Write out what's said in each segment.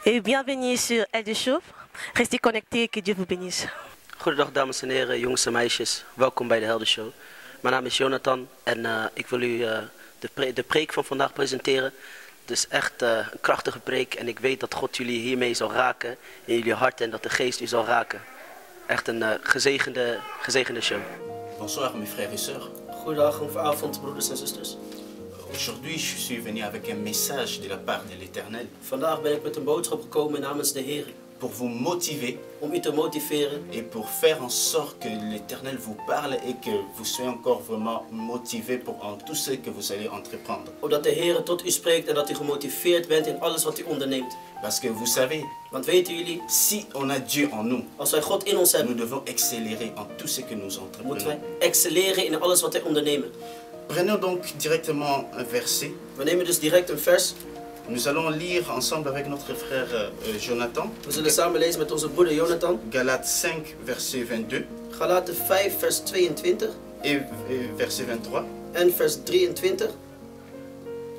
Et bienvenue sur El de Show. Restez connectés, que Dieu vous bénisse. Goedendag dames en heren, jongens en meisjes. Welkom bij de Heldenshow. Mijn naam is Jonathan en ik wil u de preek van vandaag presenteren. Het is echt een krachtige preek en ik weet dat God jullie hiermee zal raken in jullie hart en dat de geest u zal raken. Echt een gezegende show. Bonsoir mes frères et sœurs. Goedenavond broeders en zusters. Aujourd'hui je suis venu avec un message de la part de l'Éternel. Vandaag ben ik met een boodschap gekomen namens de Heer. Pour vous motiver. Om u te motiveren. Et pour faire en sorte que l'Éternel vous parle et que vous soyez encore vraiment motivé pour en tout ce que vous allez entreprendre. Opdat de Heer tot u spreekt en dat u gemotiveerd bent in alles wat u onderneemt. Parce que vous savez, want weten jullie, si on a Dieu en nous, als wij God in ons hebben, nous devons exceller en tout ce que nous entreprenons. Moeten wij excelleren in alles wat wij ondernemen. Prenons donc directement un verset. We nemen dus direct een vers. Nous allons lire ensemble avec notre frère Jonathan. We zullen samen lezen met onze broeder Jonathan. Galates 5 verset 22. Galaten 5 vers 22. Et verset 23. En vers 23.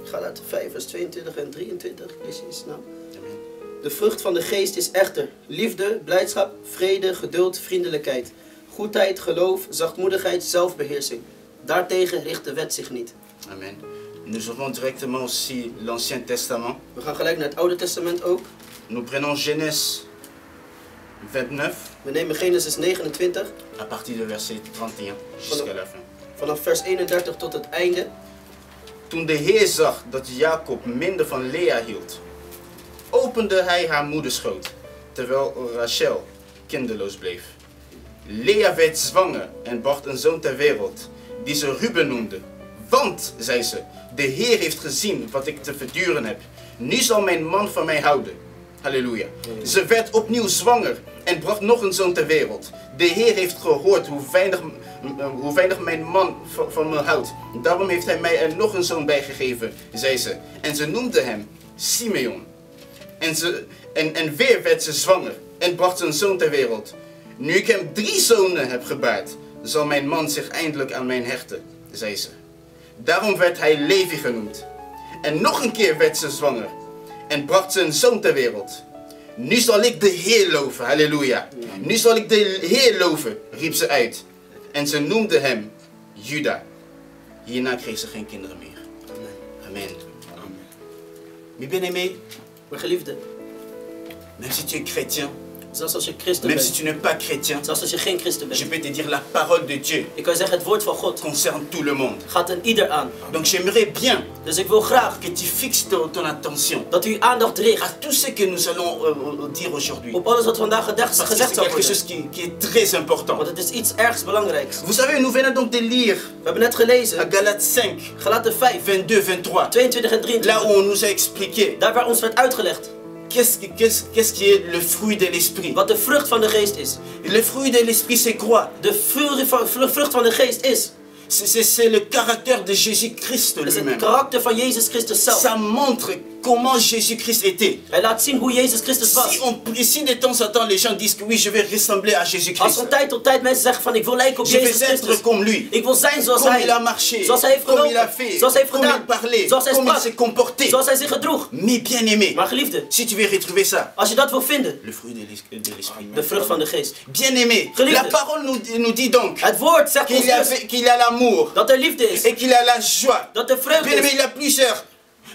Galaten 5 vers 22 en 23. Lees je eens nou. De vrucht van de geest is echter liefde, blijdschap, vrede, geduld, vriendelijkheid, goedheid, geloof, zachtmoedigheid, zelfbeheersing. Daartegen richt de wet zich niet. Amen. Nous aurons directement aussi l'Ancien Testament. We gaan gelijk naar het Oude Testament ook. Nous prenons Genèse 29. We nemen Genesis 29. À partir de verset 31 jusqu'à la fin. Vanaf vers 31 tot het einde. Toen de Heer zag dat Jacob minder van Lea hield, opende hij haar moederschoot, terwijl Rachel kinderloos bleef. Lea werd zwanger en bracht een zoon ter wereld, die ze Ruben noemde. Want, zei ze, de Heer heeft gezien wat ik te verduren heb. Nu zal mijn man van mij houden. Halleluja. Ze werd opnieuw zwanger en bracht nog een zoon ter wereld. De Heer heeft gehoord hoe weinig mijn man van me houdt. Daarom heeft hij mij er nog een zoon bijgegeven, zei ze. En ze noemde hem Simeon. En weer werd ze zwanger en bracht een zoon ter wereld. Nu ik hem 3 zonen heb gebaard, zal mijn man zich eindelijk aan mij hechten, zei ze. Daarom werd hij Levi genoemd. En nog een keer werd ze zwanger en bracht ze een zoon ter wereld. Nu zal ik de Heer loven, halleluja. Nu zal ik de Heer loven, riep ze uit. En ze noemde hem Juda. Hierna kreeg ze geen kinderen meer. Amen. Amen. Mes bien-aimés, mijn geliefde, même si tu es chrétien, zelfs als je christen même bent, si tu n'es pas chrétien, zelfs als je geen christen bent, je peux te dire la parole de Dieu ik kan zeggen het woord van God concerne tout le monde. gaat een ieder aan. Donc j'aimerais bien Dus ik wil graag que tu fixes ton attention dat u uw aandacht richt à tout ce que nous allons dire aujourd'hui. op alles wat vandaag Parce que gezegd c'est zal quelque worden. chose qui est très important. Want het is iets ergs belangrijks. Vous savez, nous venons donc de lire We hebben net gelezen, à Galates 5, Galaten 5, 22, 23, 22 en 23. là où on nous a expliqué Daar waar ons werd uitgelegd qu'est-ce qui est le fruit de l'esprit. wat de vrucht van de geest is. Le fruit de l'esprit, c'est quoi? De vrucht van de geest is. C'est le caractère de Jésus-Christ Het is het lui-même. karakter van Jezus Christus zelf. Ça montre comment Jésus-Christ était. Hij laat zien hoe Jezus Christus was. Si de temps en temps les gens disent que oui, je vais ressembler à Als Jésus-Christ, van tijd tot tijd mensen zeggen van ik wil lijken op je Jezus vais Christus. être comme lui, Ik wil zijn zoals comme il a hij. marché, Zoals hij heeft comme il a gelopen. fait, Zoals hij heeft comme il gedaan. parlait, Zoals hij comme il sprak. s'est comporté. Zoals hij zich gedroeg. Mais bien aimé, Maar geliefde, si tu veux retrouver ça, als je dat wil vinden, le fruit de l'esprit. de vrucht van de geest. Bien aimé, Geliefde. la parole nous dit donc Het woord zegt ons dus qu'il a l'amour dat er liefde is. et qu'il a la joie. Dat er vreugde Bien aimé, is. il y a plusieurs.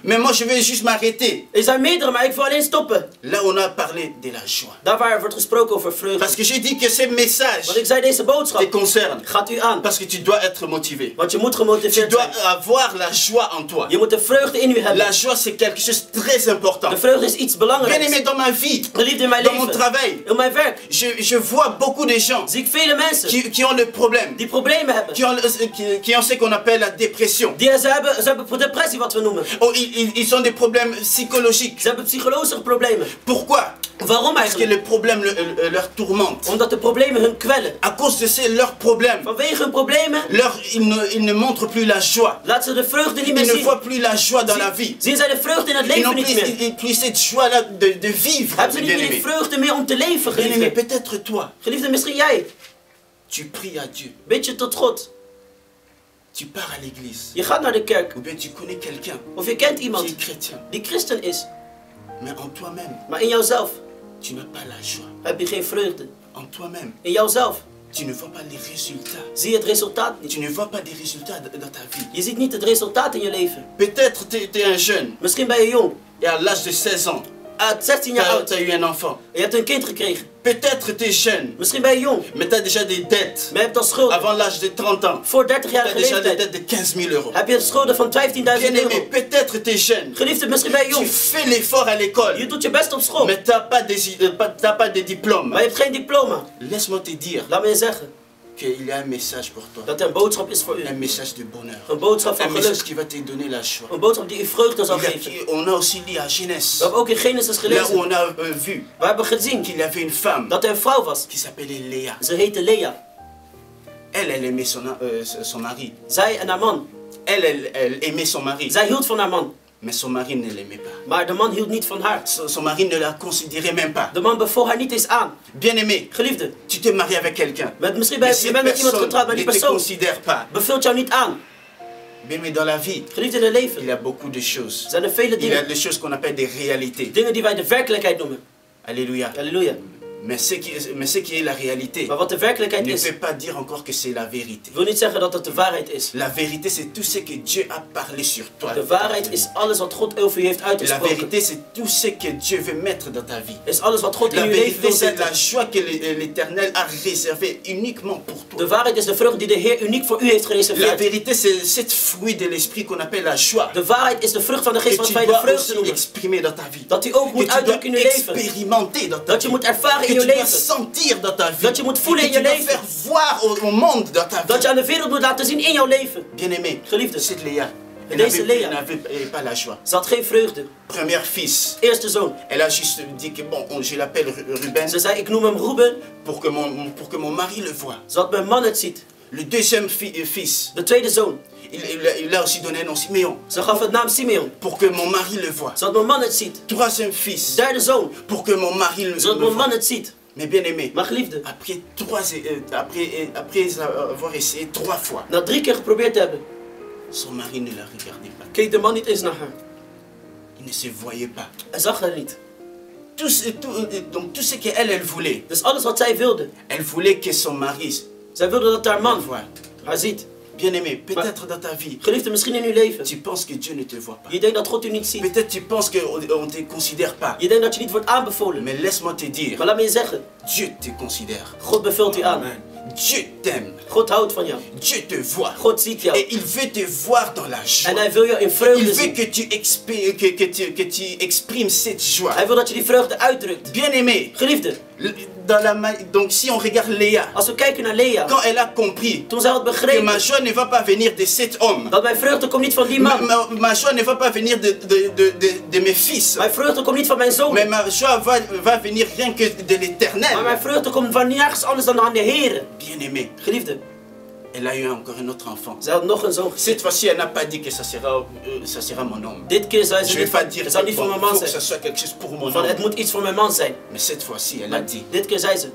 Mais moi je vais juste m'arrêter. Er zijn meerdere, maar ik wil alleen stoppen. Là on a parlé de la joie. Daar waar wordt gesproken over Parce vreugde. que j'ai dit que ces messages Want ik zei deze te boodschap concernent. gaat u aan. Parce que tu dois être motivé. Want je moet Tu gemotiveerd dois zijn. avoir la joie en toi. Je moet de vreugde in u hebben. La joie c'est quelque chose de très important. De vreugde is iets Bien belangrijks. aimé, dans ma vie, Geliefde in mijn dans mon leven, travail, in mijn werk, je vois beaucoup de gens zie ik vele mensen qui ont le problème, die problemen hebben. qui ont ce qu'on appelle la dépression. Ze hebben depressie wat we noemen. Oh, ils ont des problèmes psychologiques. Ze hebben psychologische problemen. Pourquoi? Waarom Parce que eigenlijk? le problème leur tourmente. Omdat de problemen hun kwellen. À cause de leurs problèmes, Vanwege hun problemen ils ne montrent plus la joie. laten ze de vreugde niet Ils meer ne zien. voient plus la joie dans la vie. Zien zij de vreugde in het Ils leven n'ont niet meer. plus cette joie-là de vivre. Hebben ze niet Bien meer die aimé. vreugde meer om te leven, Bien aimé, geliefde. peut-être toi, Geliefde, misschien jij. tu pries à Dieu. Bid je tot God. Tu pars à l'église. Je gaat naar de kerk. Ou bien tu connais quelqu'un Of je kent qui iemand est chrétien. die christen is. Mais en toi-même, Maar in jouzelf tu n'as pas la joie. heb je geen vreugde. En toi-même, In jouzelf tu ne vois pas les résultats. zie je het resultaat niet. Tu ne vois pas des résultats dans ta vie. Je ziet niet het resultaat in je leven. Peut-être tu es un jeune Misschien ben je jong. et à l'âge de 16 ans, Uit 16 jaar oud. tu as eu un enfant. En je hebt een kind gekregen. Peut-être tu es jeune, Misschien ben je jong. mais tu as déjà des dettes. Maar je hebt al schulden. Avant l'âge de 30 ans, Voor tu 30-jarige as déjà des leeftijd dettes de 15 000 euros. heb je schulden van 15.000 Bien-aimé, euro. peut-être tu es jeune. Geliefde, misschien ben je Tu jong. fais l'effort à Je l'école, doet je best op school. mais tu n'as pas de diplôme. Maar je hebt geen diploma. Laisse-moi te dire Laat me je zeggen qu'il y a un message pour toi. dat er een boodschap is voor u. Un message de bonheur. Een boodschap Un van message geluk. qui va te donner la joie. Een boodschap die u vreugde zal geven. On a aussi lu à We Genèse, hebben ook in Genesis là gelezen. où on a vu We hebben gezien qu'il y avait une femme dat er een vrouw was. qui s'appelait Léa. Ze heette Lea. Elle aimait son mari. Zij en haar man. Elle aimait son mari. Zij hield van haar man. Mais son mari ne l'aimait pas. Maar de man hield niet van haar. Son mari ne la considérait même pas. De man bevoel haar niet eens aan. Bien-aimé, Geliefde, tu t'es marié avec quelqu'un. misschien Mais je cette bent met iemand personne getrouwd, maar ne die te persoon considère pas. beveelt jou niet aan. Bien-aimé, dans la vie, Geliefde, in het leven il y a beaucoup de choses. zijn er vele Il y a dingen. des choses qu'on appelle des réalités. Dingen die wij de werkelijkheid noemen. Alléluia. Halleluja. Mais ce qui est la réalité Maar wat de werkelijkheid ne is, veut pas dire encore que c'est la vérité. wil niet zeggen dat het de waarheid is. La vérité, c'est tout ce que Dieu a parlé sur toi. De waarheid is alles wat God over u heeft La uitgesproken. vérité, c'est tout ce que Dieu veut mettre dans ta vie. Is alles wat God La in uw leven vérité, wil c'est la zetten. joie que l'Éternel a réservée uniquement pour De toi. waarheid is de vreugde die de Heer uniek voor u heeft La gereserveerd. vérité, c'est cette fruit de l'esprit qu'on appelle la joie. De waarheid is de vrucht van de geest Que wat tu wij de dois vreugde aussi noemen. exprimer dans ta vie. Dat u ook Que moet tu dois uitdrukken in uw leven. expérimenter dans ta Dat je vie. moet ervaren Que in tu uw dois leven. sentir dans ta vie. Dat je moet voelen Que in je tu dois leven. faire voir au monde dans ta Dat vie. je aan de wereld moet laten zien in jouw leven. Bien-aimé, Geliefde, cette Léa, elle Deze Léa. n'avait pas la joie. ze had geen vreugde. Premier fils, Eerste zoon. elle a juste dit que bon, je l'appelle Ruben Ze zei, ik noem hem Ruben, pour que mon mari le voie. zodat mijn man het ziet. Le deuxième fils, De tweede zoon. il a aussi donné un nom Siméon Ze gaf het naam Simeon, pour que mon mari le voie. zodat mijn man het ziet. Troisième fils, Derde zoon, pour que mon mari le zodat mijn man voie. het ziet. Mais bien aimé, Maar geliefde, après avoir essayé 3 fois, na 3 keer geprobeerd te hebben, son mari ne la regardait pas. keek de man niet eens naar haar. Il ne se voyait pas. Hij zag haar niet. Donc tout ce qu'elle voulait, Dus alles wat zij wilde, elle voulait que son mari zij wilde dat haar la man voie. haar ziet. Bien aimé, peut-être dans ta vie, Geliefde, misschien in uw leven. tu penses que Dieu ne te voit pas. Je denkt dat God u niet ziet. Peut-être tu penses qu'on ne te considère pas. Je denkt dat je niet wordt aanbevolen. Mais laisse-moi te dire, Maar laat me je zeggen, Dieu te considère. God beveelt u aan. Dieu t'aime. God houdt van jou. Dieu te voit. God ziet jou. Et il veut te voir dans la En joie. hij wil jou in Il vreugde veut zien. que tu exprimes cette joie. Hij wil dat je die vreugde uitdrukt. Bien aimé, Geliefde, donc si on regarde Léa, als we kijken naar Lea, quand elle a compris toen zij had que ma begrepen joie ne va pas venir de cet homme, dat mijn vreugde komt niet van die man. ma joie ne va pas venir de mes fils, Mijn vreugde komt niet van mijn zoon. mais ma joie va venir rien que de Maar l'éternel. mijn vreugde komt van nergens anders dan aan de Heer. Bien aimé, Geliefde, elle a eu encore un autre enfant. zij had nog een zoon gezien. Cette fois-ci, elle n'a pas dit que ça sera mon homme. Dit keer zei Je ze ne vais niet pas van, dire het zal niet qu'il voor mijn man faut que ça zijn. soit quelque chose pour mon Van, het homme. moet iets voor mijn man zijn. Mais cette fois-ci, elle a Maar dit, dit keer zei ze,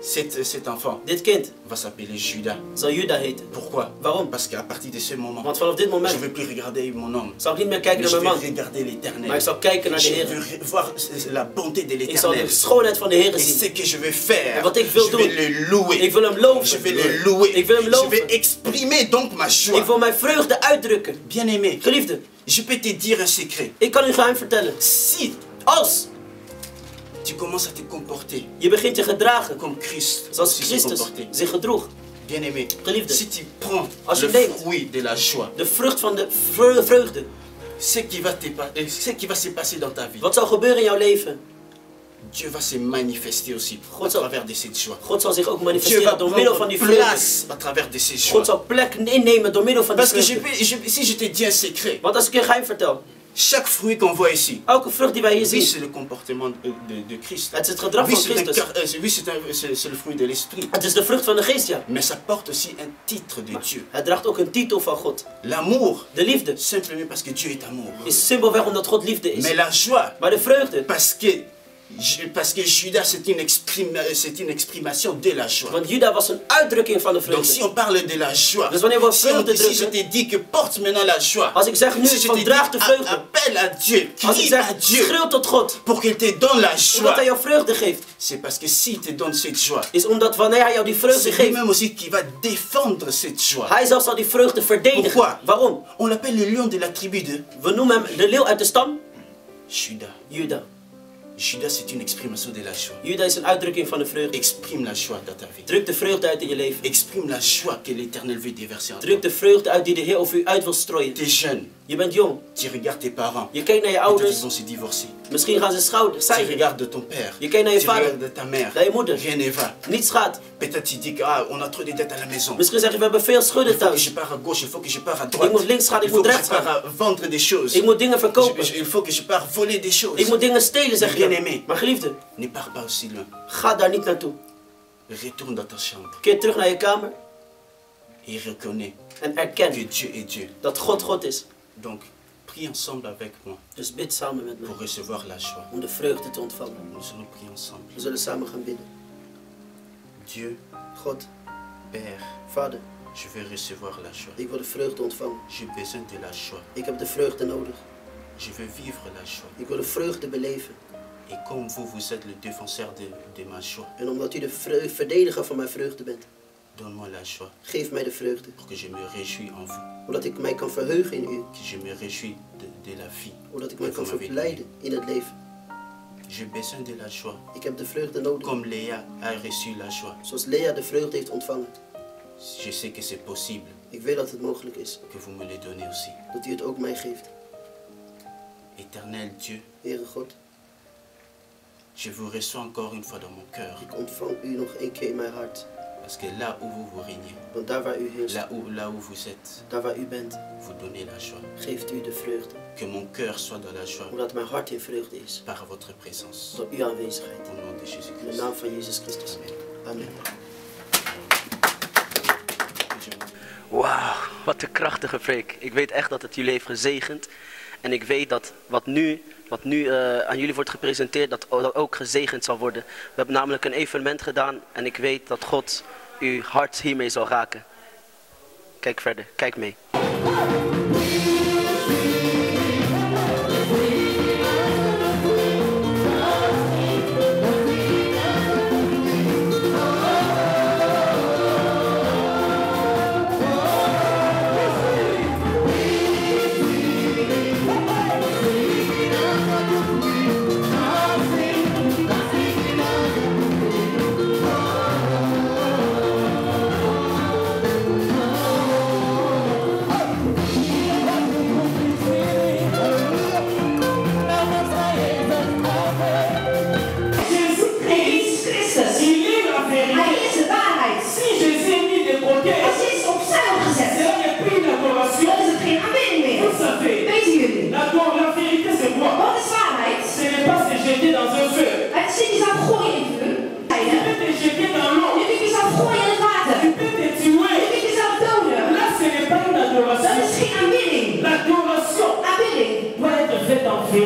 cet enfant dit kind va s'appeler Judas. zal Juda heten. Pourquoi? Waarom? Parce qu'à partir de ce moment, Want vanaf dit je ne moment vais plus regarder mon homme. zal ik niet meer kijken Mais naar je mijn vais man. regarder l'éternel. Maar ik zal kijken naar de Je Heer. veux voir la bonté de Ik zal l'éternel. de schoonheid van de Heer Et zien. ce que je vais faire, En wat ik wil je vais doen, le louer. ik wil hem loven. Je vais le louer. Ik wil hem Je loven. vais exprimer donc ma Ik joie. wil mijn vreugde uitdrukken. Bien aimé, Geliefde, je peux te dire un secret. ik kan u geheim vertellen. Si Als tu commences à te comporter je begint te gedragen comme Christ zoals s'est Christus comporté, zich gedroeg. bien aimé, Geliefde, si tu prends als le je neemt fruit de la joie, de vrucht van de vreugde. ce qui va se passer dans ta vie, Wat zal gebeuren in jouw leven? Dieu va se manifester aussi à God zal- travers de cette joie. God zal zich ook Dieu va manifesteren door middel van die prendre vreugde. place à travers de ces joies. God zal plek innemen door middel van die Parce que vreugde. si je te dis un secret, Want als ik je een geheim vertel, chaque fruit qu'on voit ici, elke vrucht die wij hier oui, zien, c'est le comportement de Christ. het is het gedrag Oui, van Christus. c'est le fruit de l'esprit. Het is de vrucht van de geest, ja. Mais ça porte aussi un titre de Dieu. Het draagt ook een titel van God. L'amour, De liefde simplement parce que Dieu est amour. is simpelweg omdat God liefde is. Mais la joie, Maar de vreugde parce que Parce que Judas, c'est une exprimation de la joie. Want Juda was een uitdrukking van de Donc si vreugde. on parle de la joie, Dus wanneer we si vreugde je drukken, te dis que porte maintenant la joie, als ik zeg nu si je van te draag de dis vreugde, appelle à Dieu, als ik crie à zeg Dieu schreeuw tot God, pour qu'il te donne la omdat joie, hij jou vreugde geeft, c'est parce que s'il te donne cette joie, is omdat wanneer hij jou die vreugde c'est geeft, lui-même aussi qui va défendre cette joie. hij zelf zal die vreugde verdedigen. Pourquoi? Waarom? On l'appelle le lion de la tribu de We noemen hem de leeuw uit de stam, Judas. Juda. Judas, c'est une exprimation de la joie. Juda is een uitdrukking van de vreugde. Exprime la joie dans ta vie. Druk de vreugde uit in je leven. Exprime la joie que l'Éternel veut déverser en toi. Druk de vreugde uit die de Heer over u uit wil strooien. Tu es jeune, Je bent jong. tu regardes tes parents, Je kijkt naar je peut-être ils ouders. vont se divorcer. Misschien gaan ze Tu scheiden. regardes ton père, Je kijkt naar je tu vader. regardes ta mère, Naar je moeder. rien ne va. Niets gaat. Peut-être tu dis que ah, on a trop de dettes à la maison. Misschien zeg je, we hebben veel schulden Il faut que thuis. je pars à gauche, il faut que je pars à Ik droite. moet links gaan, Il ik faut moet que je rechts pars gaan. à vendre des choses. Ik moet dingen verkopen. Il faut que je pars voler des choses. Ik moet dingen stelen, zeg je. Bien-aimé. Maar geliefde, Ne pars pas aussi loin. ga daar niet naartoe. Retourne dans ta chambre Keer terug naar je kamer et reconnais en que erken Dieu est Dieu. dat God God is. Donc, prie ensemble avec moi Dus bid samen met me pour recevoir la joie. om de vreugde te ontvangen. Nous allons prier ensemble. We zullen samen gaan bidden. Dieu, God, Père, Vader, je veux recevoir la joie. ik wil de vreugde ontvangen. J'ai besoin de la joie. Ik heb de vreugde nodig. Je veux vivre la joie. Ik wil de vreugde beleven. Et comme vous, vous êtes le défenseur de ma joie, En omdat u de verdediger van mijn vreugde bent, donne-moi la joie geef mij de vreugde. pour que je me réjouis en vous, Omdat ik mij kan verheugen in u. que je me réjouis de la vie. Omdat ik que mij vous kan m'avez verblijden donnée. in het leven. J'ai besoin de la joie, Ik heb de vreugde nodig. comme Léa a reçu la joie. Zoals Lea de vreugde heeft ontvangen. Je sais que c'est possible Ik weet dat het mogelijk is. que vous me le donnez aussi. Dat u het ook mij geeft. Éternel Dieu, Heere God, je vous reçois encore une fois dans mon cœur, ik ontvang u nog één keer in mijn hart. parce que là où vous régnez, Want daar waar u heerst, là où vous êtes, daar waar u bent, vous donnez la joie. geeft u de vreugde. Que mon cœur soit dans la joie Omdat mijn hart in vreugde is. par votre présence. Door uw aanwezigheid. Au nom de In de Jésus-Christ. naam van Jezus Christus. Amen. Wauw, wat een krachtige preek. Ik weet echt dat het jullie heeft gezegend. En ik weet dat wat nu aan jullie wordt gepresenteerd, dat ook gezegend zal worden. We hebben namelijk een evenement gedaan en ik weet dat God uw hart hiermee zal raken. Kijk verder, kijk mee.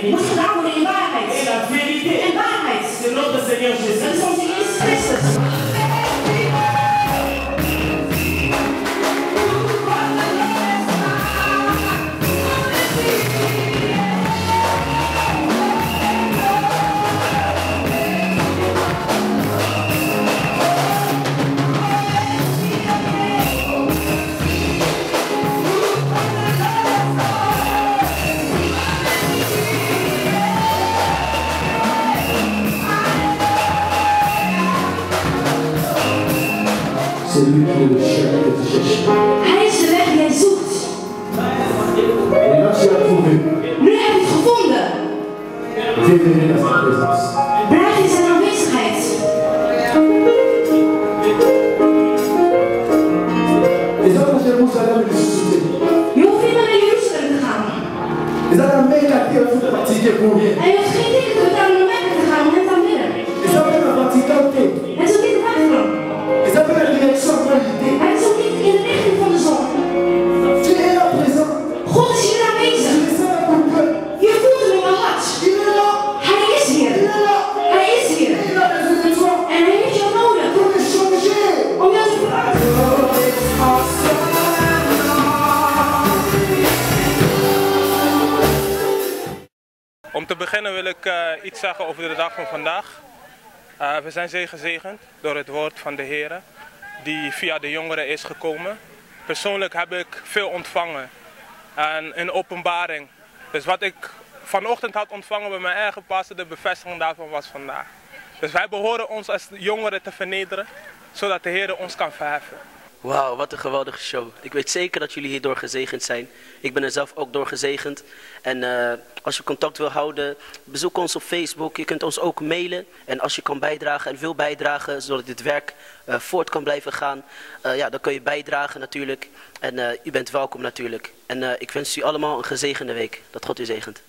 Moet gedaan worden in waarheid. Et la vérité, En waarheid. c'est notre Seigneur Dat Jésus. is onze Jezus Christus. C'est lui qui est le chemin que tu cherches. Hij is de weg die jij zoekt. Et là, tu as trouvé. Nu heb je het gevonden. Devenez dans sa présence. Blijf in zijn aanwezigheid. Les hommes de Jérusalem le souciaient. Je hoeft niet meer naar Jeruzalem te gaan. Les hommes même la terre font pratiquer pour rien. En je hoeft geen ticket te betalen om naar Mekka te gaan om hem te aanbidden. Les hommes même pratiquant tout. Het is ook niet de weg van. Les hommes même direction pour l'idée. Het is ook niet in de richting van de zon. Tu es là présent. God is hier Tu aanwezig. le sens à ton cœur. Je voelt hem in je hart. Il est là. Hij is hier. Il est là. Hij beginnen wil ik iets zeggen over de dag van vandaag. We zijn zeer gezegend door het woord van de Heer, die via de jongeren is gekomen. Persoonlijk heb ik veel ontvangen en een openbaring. Dus wat ik vanochtend had ontvangen bij mijn eigen pastor, de bevestiging daarvan was vandaag. Dus wij behoren ons als jongeren te vernederen, zodat de Heer ons kan verheffen. Wauw, wat een geweldige show. Ik weet zeker dat jullie hierdoor gezegend zijn. Ik ben er zelf ook door gezegend. En als je contact wil houden, bezoek ons op Facebook. Je kunt ons ook mailen. En als je kan bijdragen en wil bijdragen, zodat dit werk voort kan blijven gaan, ja, dan kun je bijdragen natuurlijk. En u bent welkom natuurlijk. En ik wens u allemaal een gezegende week. Dat God u zegent.